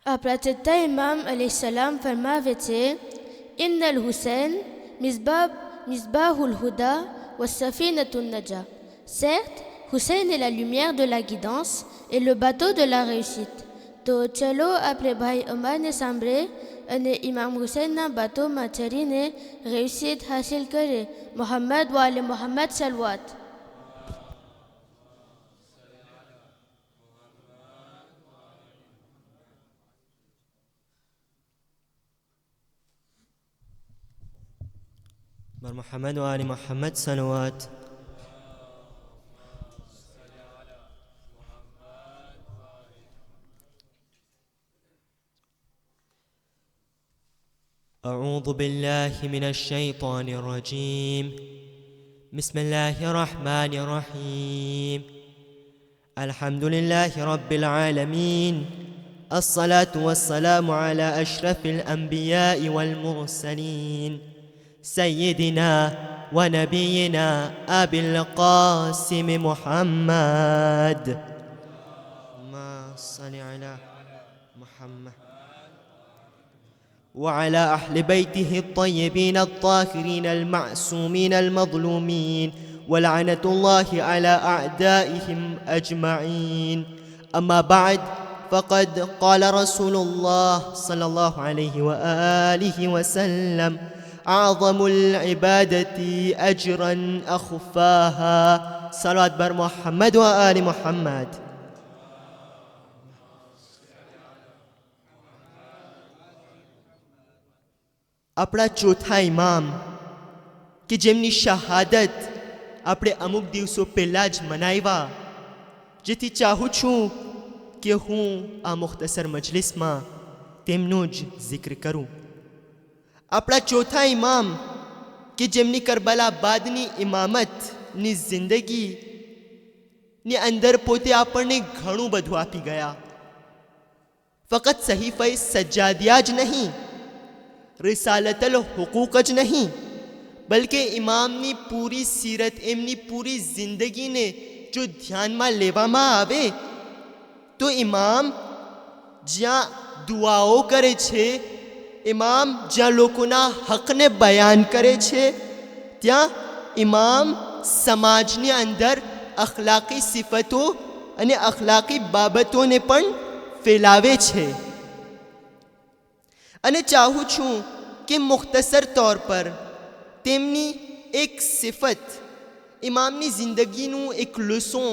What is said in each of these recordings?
આપણા ચેતા ઇમામ અલૈહિસ્સલામ ફરમાવે છે, ઇન્નલ Hussain misbahul huda wa safinatun naja. Certes, Hussein est la lumière de la guidance et le bateau de la réussite. તો ચલો આપણે ભાઈ અમારને સાંભળે અને ઇમામ હુસૈનના બાતોમાં ચડીને રેસિત હાસિલ કરે. મોહમ્મદ વાલે મોહમ્મદ સલવાત. بر محمد وآل محمد صلوات. أعوذ بالله من الشيطان الرجيم. بسم الله الرحمن الرحيم. الحمد لله رب العالمين. الصلاة والسلام على أشرف الأنبياء والمرسلين سيدنا ونبينا أبي القاسم محمد. ما صل على محمد وعلى أهل بيته الطيبين الطاهرين المعصومين المظلومين ولعنة الله على أعدائهم أجمعين. أما بعد، فقد قال رسول الله صلى الله عليه وآله وسلم: أعظم العبادة أجرا أخفاها. صلوات بر محمد وآل محمد. આપણા ચોથા ઇમામ કે જેમની શહાદત આપણે અમુક દિવસો પહેલાં જ મનાવ્યા, જેથી ચાહું છું કે હું આ મુખ્તસર મજલિસમાં તેમનો જ જિક્ર કરું. આપણા ચોથા ઇમામ કે જેમની કરબલા બાદની ઇમામતની જિંદગીની અંદર પોતે આપણને ઘણું બધું આપી ગયા. ફક્ત સહીફે સજ્જાદિયા જ નહીં, રિસાલતલ હુકૂક જ નહીં, બલકે ઇમામની પૂરી સીરત, એમની પૂરી જિંદગીને જો ધ્યાનમાં લેવામાં આવે તો ઇમામ જ્યાં દુઆઓ કરે છે, ઇમામ જ્યાં લોકોના હકને બયાન કરે છે, ત્યાં ઇમામ સમાજની અંદર અખલાકી સિફતો અને અખલાકી બાબતોને પણ ફેલાવે છે. અને ચાહું છું કે મુખ્તસર તौर પર તેમની એક સિફત, ઇમામની જિંદગીનું એક લૂસોં,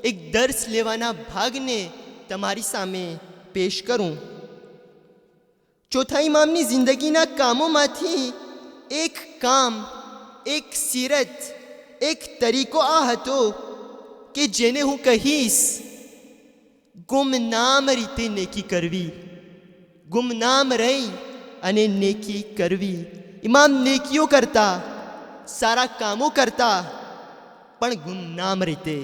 એક દર્સ લેવાના ભાગને તમારી સામે પેશ કરું. ચોથા ઇમામની જિંદગીના કામોમાંથી એક કામ, એક સીરત, એક તરીકો આ હતો કે જેને હું કહીશ ગુમનામ રીતે નેકી કરવી. ગુમનામ રહી અને નેકી કરવી. ઇમામ નેકીઓ કરતા, સારા કામો કરતા, પણ ગુમનામ રીતે,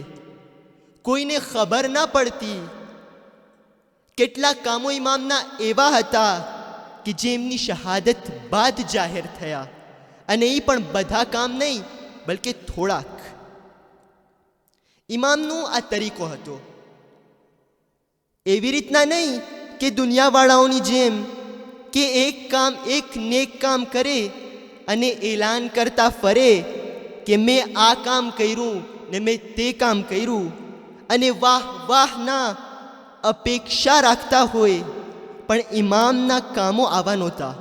કોઈને ખબર ના પડતી. કેટલાક કામો ઇમામના એવા હતા કે જેમની શહાદત બાદ જાહેર થયા, અને એ પણ બધા કામ નહીં, બલકે થોડાક. ઇમામનો આ તરીકો હતો. એવી રીતના નહીં કે દુનિયાવાળાઓની જેમ કે એક કામ, એક નેક કામ કરે અને એલાન કરતા ફરે કે મેં આ કામ કર્યું ને મેં તે કામ કર્યું, અને વાહ વાહના અપેક્ષા રાખતા હોય. પણ ઇમામના કામો આવા નહોતા.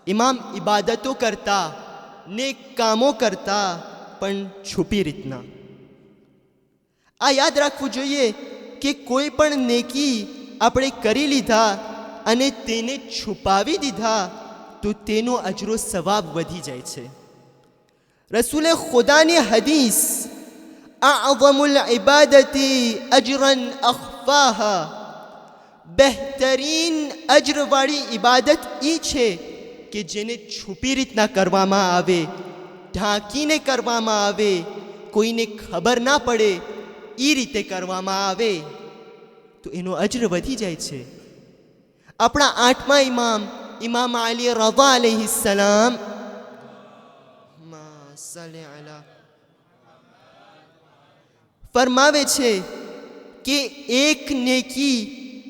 ઇમામ ઇબાદતો કરતા, નેક કામો કરતા, પણ છુપી રીતના. આ યાદ રાખવું જોઈએ કે કોઈ પણ નેકી આપણે કરી લીધા અને તેને છુપાવી દીધા તો તેનો અજરો સવાબ વધી જાય છે. રસૂલે ખુદાની હદીસ અઅઝમુલ ઇબાદતી અજરન અખફાહા, બહેતરીન અજરવાળી ઇબાદત એ છે કે જેને છુપી રીતના કરવામાં આવે, ઢાંકીને કરવામાં આવે, કોઈને ખબર ના પડે એ રીતે કરવામાં આવે તો એનો અજર વધી જાય છે. આપણા આઠમા ઇમામ, ઇમામ અલી રઝા અલૈહિસ્સલામ ફરમાવે છે કે એક નેકી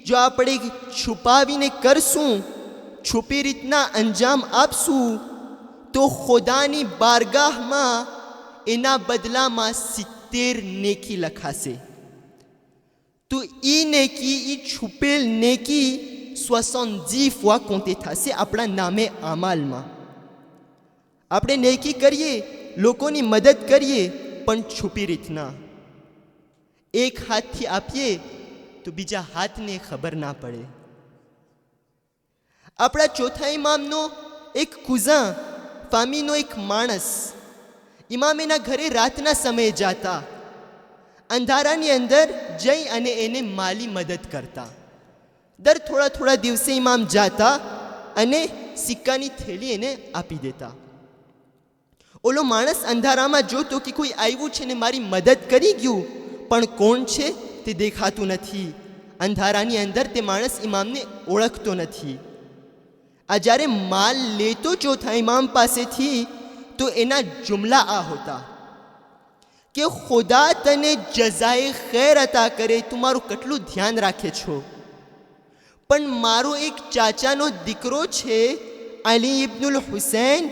જો આપણે છુપાવીને કરશું, છુપી રીતના અંજામ આપશું, તો ખુદાની બારગાહમાં એના બદલામાં 70 નેકી લખાશે. તો એ નેકી, એ છુપેલ નેકી 70 fois કોન્ટે થશે આપણા નામે અમાલમાં. આપણે નેકી કરીએ, લોકોની મદદ કરીએ, પણ છુપી રીતના. એક હાથથી આપીએ તો બીજા હાથને ખબર ના પડે. આપણા ચોથા ઇમામનો એક કુઝા ફામીનો એક માણસ ઇમામ એના ઘરે રાતના સમયે જાતા, અંધારાની અંદર જઈ અને એને માલી મદદ કરતા. દર થોડા થોડા દિવસે ઇમામ જાતા અને સિક્કાની થેલી એને આપી દેતા. ઓલો માણસ અંધારામાં જોતો કે કોઈ આવ્યું છે ને મારી મદદ કરી ગયું, પણ કોણ છે તે દેખાતું નથી. અંધારાની અંદર તે માણસ ઇમામને ઓળખતો નથી. આ જ્યારે માલ લેતો ચોથા ઇમામ પાસેથી તો એના જુમલા આ હોતા કે ખુદા તને જઝાએ ખૈર અતા કરે, તું મારું કેટલું ધ્યાન રાખે છો, પણ મારો એક ચાચાનો દીકરો છે અલી ઇબ્નુલ હુસૈન,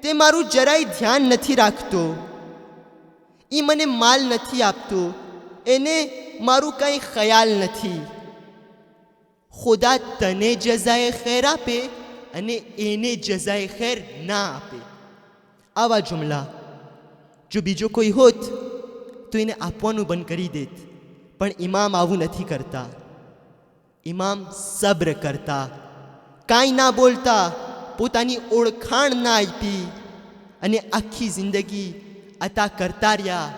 તે મારું જરાય ધ્યાન નથી રાખતો. એ મને માલ નથી આપતો, એને મારું કંઈ ખ્યાલ નથી. ખુદા તને જઝાએ ખૈર આપે અને એને જઝાએ ખૈર ના આપે. આવા જુમલા જો બીજો કોઈ હોત તો એને આપવાનું બંધ કરી દેત, પણ ઇમામ આવું નથી કરતા. ઇમામ સબ્ર કરતા, કાંઈ ના બોલતા, પોતાની ઓળખાણ ના આપી અને આખી જિંદગી અતા કરતા રહ્યા,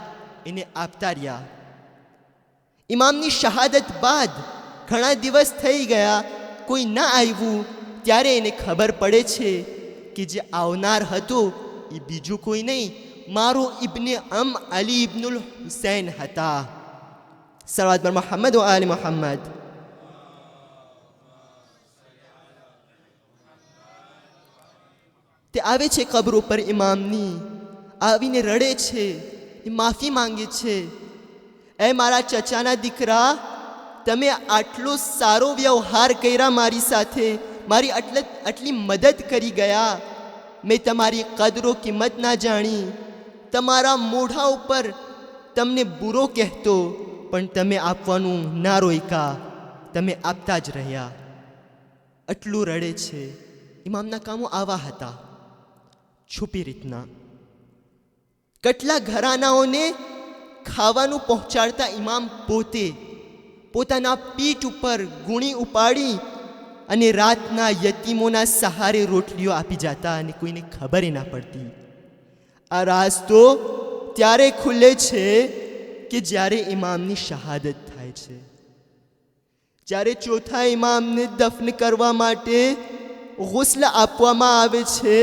એને આપતા રહ્યા. ઇમામની શહાદત બાદ ઘણા દિવસ થઈ ગયા, કોઈ ના આવ્યું, ત્યારે એને ખબર પડે છે કે જે આવનાર હતો એ બીજું કોઈ નહીં, મારો ઇબ્ને અલી ઇબ્નુલ હુસૈન હતા. સલાવત પર મુહમ્મદ વ આલે મુહમ્મદ. તે આવે છે કબ્ર ઉપર ઇમામની, આવીને રડે છે, એ માફી માંગે છે. એ મારા ચચાના દીકરા, તમે આટલો સારો વ્યવહાર કર્યા મારી સાથે, મારી આટલી મદદ કરી ગયા, મેં તમારી કદરો કિંમત ના જાણી, તમારા મોઢા ઉપર તમને બુરો કહેતો, પણ તમે આપવાનું ના રોક્યા, તમે આપતા જ રહ્યા. આટલું રડે છે. ઇમામના કામો આવા હતા, છુપી રીતના. કેટલા ઘરાનાઓને ખાવાનું પહોંચાડતા ઇમામ પોતે પોતાના પીઠ ઉપર ગુણી ઉપાડી અને રાતના યતીમોના સહારે રોટલીઓ આપી જતા અને કોઈને ખબર ના પડતી. આ રાજ તો ત્યારે ખુલે છે કે જ્યારે ઇમામની શહાદત થાય છે. જ્યારે ચોથા ઇમામને દફન કરવા માટે ગુસ્લ આપવામાં આવે છે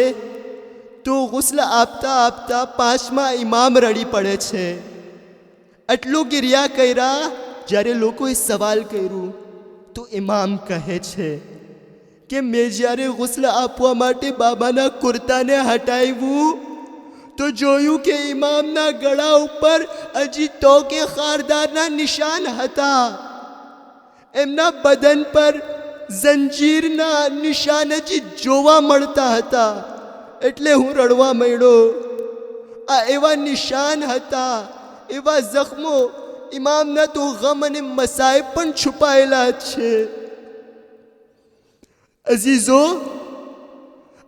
તો ગુસ્લ આપતા આપતા પાંચમા ઇમામ રડી પડે છે. આટલું ગિરિયા કર્યા. જ્યારે લોકોએ સવાલ કર્યું તો ઇમામ કહે છે કે મેં જ્યારે ગુસ્લ આપવા માટે બાબાના કુર્તાને હટાવ્યું તો જોયું કે ઇમામના ગળા ઉપર હજી તોકે ખારદારના નિશાન હતા, એમના બદન પર જંજીરના નિશાન હજી જોવા મળતા હતા. એટલે હું રડવા માંડ્યો. આ એવા નિશાન હતા, એવા જખ્મો, ઇમામના તો ગમ અને મસાઈબ પણ છુપાયેલા છે. અઝીઝો,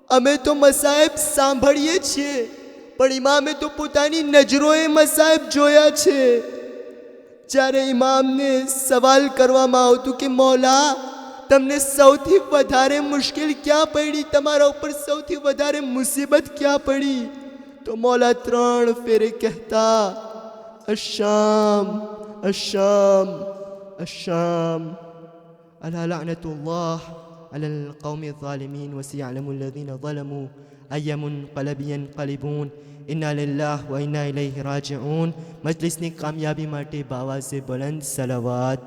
અમે તો મસાઈબ સાંભળીએ છીએ, પણ ઇમામે તો પોતાની નજરોએ મસાઈબ જોયા છે. જ્યારે ઇમામને સવાલ કરવામાં આવતું કે મૌલા, તમને સૌથી વધારે મુશ્કેલ ક્યાં પડી, તમારા ઉપર સૌથી વધારે મુસીબત ક્યાં પડી, તો મૌલા 3 ફેરે કહેતા, અશામ અશામ અશામ. અલા લઅનતુલ્લાહ અલલ કૌમિ ઝાલિમીન વસયઅલમુ અલ્લઝીના ઝલમુ અય્ય મુન્કલબિન યન્કલિબૂન. ઇન્ના લિલ્લાહ વ ઇન્ના ઇલૈહિ રાજિഊન. મજલિસની કામયાબી માટે બાવાઝે બુલંદ સલાવત.